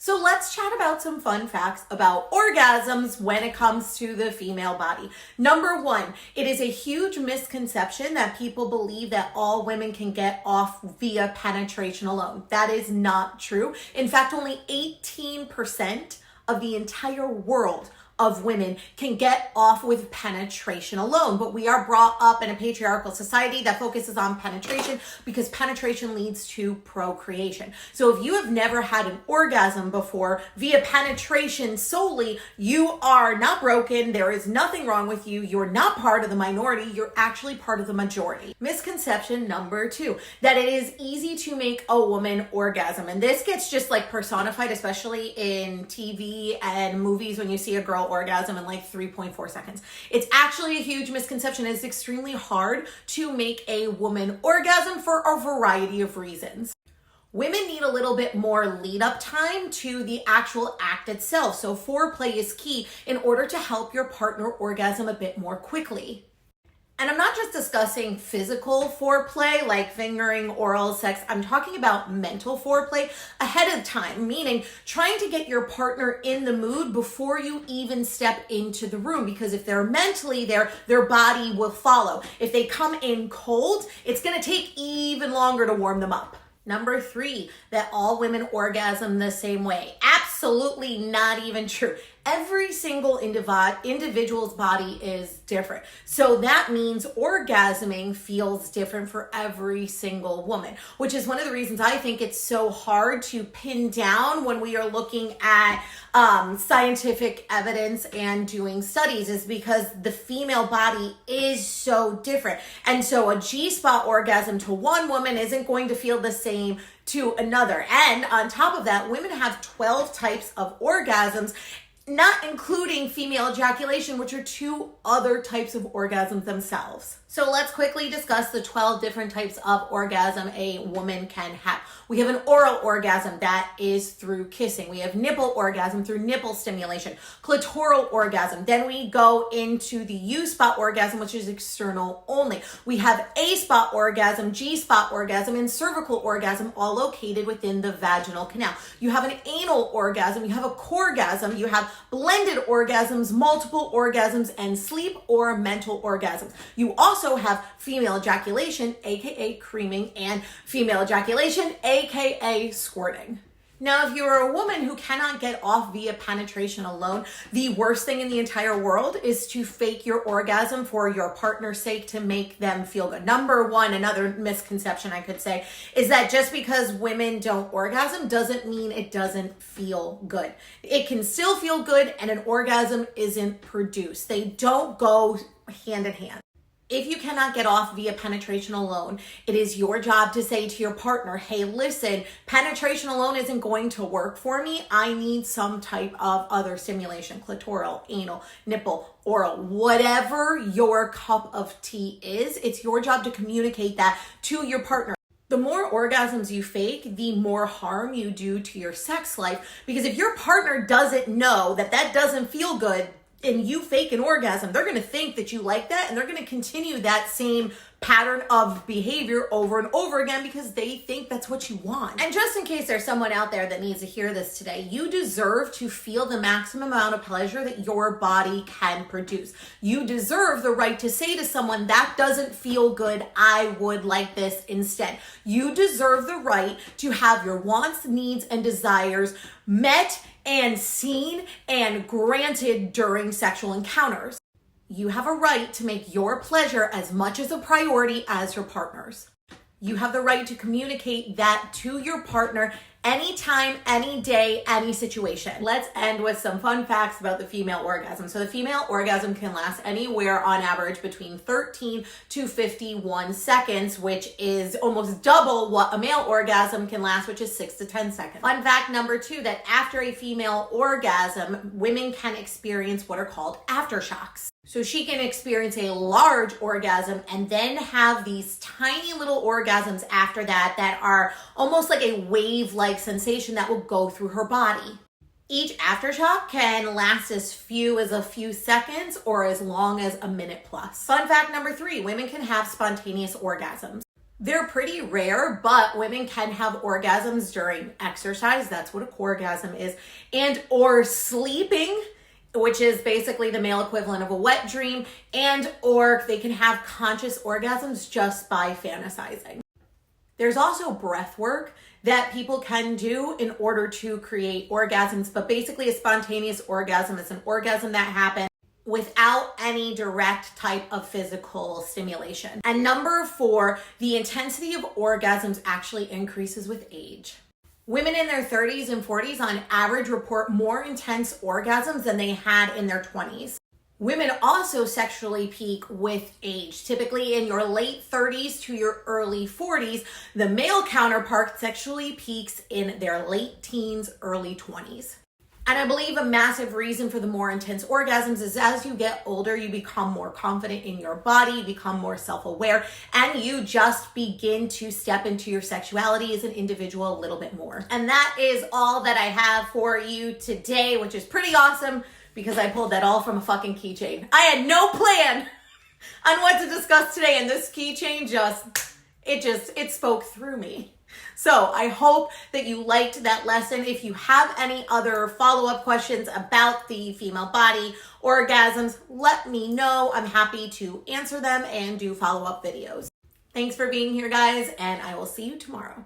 So let's chat about some fun facts about orgasms when it comes to the female body. Number one, it is a huge misconception that people believe that all women can get off via penetration alone. That is not true. In fact, only 18% of the entire world of women can get off with penetration alone. But we are brought up in a patriarchal society that focuses on penetration because penetration leads to procreation. So if you have never had an orgasm before via penetration solely, you are not broken. There is nothing wrong with you. You're not part of the minority. You're actually part of the majority. Misconception number two, that it is easy to make a woman orgasm. And this gets just like personified, especially in TV and movies when you see a girl orgasm in like 3.4 seconds. It's actually a huge misconception. It's extremely hard to make a woman orgasm for a variety of reasons. Women need a little bit more lead up time to the actual act itself. So foreplay is key in order to help your partner orgasm a bit more quickly. And I'm not just discussing physical foreplay like fingering, oral sex. I'm talking about mental foreplay ahead of time, meaning trying to get your partner in the mood before you even step into the room. Because if they're mentally there, their body will follow. If they come in cold, it's going to take even longer to warm them up. Number three, that all women orgasm the same way. Absolutely not even true. Every single individual's body is different. So that means orgasming feels different for every single woman, which is one of the reasons I think it's so hard to pin down when we are looking at scientific evidence and doing studies, is because the female body is so different. And so a G-spot orgasm to one woman isn't going to feel the same to another. And on top of that, women have 12 types of orgasms, not including female ejaculation, which are two other types of orgasms themselves. So let's quickly discuss the 12 different types of orgasm a woman can have. We have an oral orgasm that is through kissing. We have nipple orgasm through nipple stimulation, clitoral orgasm. Then we go into the U-spot orgasm, which is external only. We have A-spot orgasm, G-spot orgasm, and cervical orgasm, all located within the vaginal canal. You have an anal orgasm, you have a coregasm, you have blended orgasms, multiple orgasms, and sleep or mental orgasms. You also have female ejaculation, aka creaming, and female ejaculation, aka squirting. Now, if you're a woman who cannot get off via penetration alone, the worst thing in the entire world is to fake your orgasm for your partner's sake to make them feel good. Number one, another misconception I could say, is that just because women don't orgasm doesn't mean it doesn't feel good. It can still feel good, and an orgasm isn't produced. They don't go hand in hand. If you cannot get off via penetration alone, it is your job to say to your partner, hey, listen, penetration alone isn't going to work for me. I need some type of other stimulation, clitoral, anal, nipple, oral, whatever your cup of tea is. It's your job to communicate that to your partner. The more orgasms you fake, the more harm you do to your sex life. Because if your partner doesn't know that that doesn't feel good, and you fake an orgasm, they're going to think that you like that, and they're going to continue that same pattern of behavior over and over again because they think that's what you want. And just in case there's someone out there that needs to hear this today, you deserve to feel the maximum amount of pleasure that your body can produce. You deserve the right to say to someone, that doesn't feel good, I would like this instead. You deserve the right to have your wants, needs, and desires met and seen and granted during sexual encounters. You have a right to make your pleasure as much as a priority as your partner's. You have the right to communicate that to your partner anytime, any day, any situation. Let's end with some fun facts about the female orgasm. So the female orgasm can last anywhere on average between 13 to 51 seconds, which is almost double what a male orgasm can last, which is 6 to 10 seconds. Fun fact number two, that after a female orgasm, women can experience what are called aftershocks. So she can experience a large orgasm and then have these tiny little orgasms after that that are almost like a wave-like sensation that will go through her body. Each aftershock can last as few as a few seconds or as long as a minute plus. Fun fact number three, women can have spontaneous orgasms. They're pretty rare, but women can have orgasms during exercise. That's what a orgasm is. And or sleeping, which is basically the male equivalent of a wet dream, and or they can have conscious orgasms just by fantasizing. There's also breath work that people can do in order to create orgasms, but basically a spontaneous orgasm is an orgasm that happens without any direct type of physical stimulation. And number 4, the intensity of orgasms actually increases with age. Women in their 30s and 40s on average report more intense orgasms than they had in their 20s. Women also sexually peak with age. Typically in your late 30s to your early 40s, the male counterpart sexually peaks in their late teens, early 20s. And I believe a massive reason for the more intense orgasms is as you get older, you become more confident in your body, you become more self-aware, and you just begin to step into your sexuality as an individual a little bit more. And that is all that I have for you today, which is pretty awesome because I pulled that all from a fucking keychain. I had no plan on what to discuss today, and this keychain it spoke through me. So I hope that you liked that lesson. If you have any other follow-up questions about the female body, orgasms, let me know. I'm happy to answer them and do follow-up videos. Thanks for being here, guys, and I will see you tomorrow.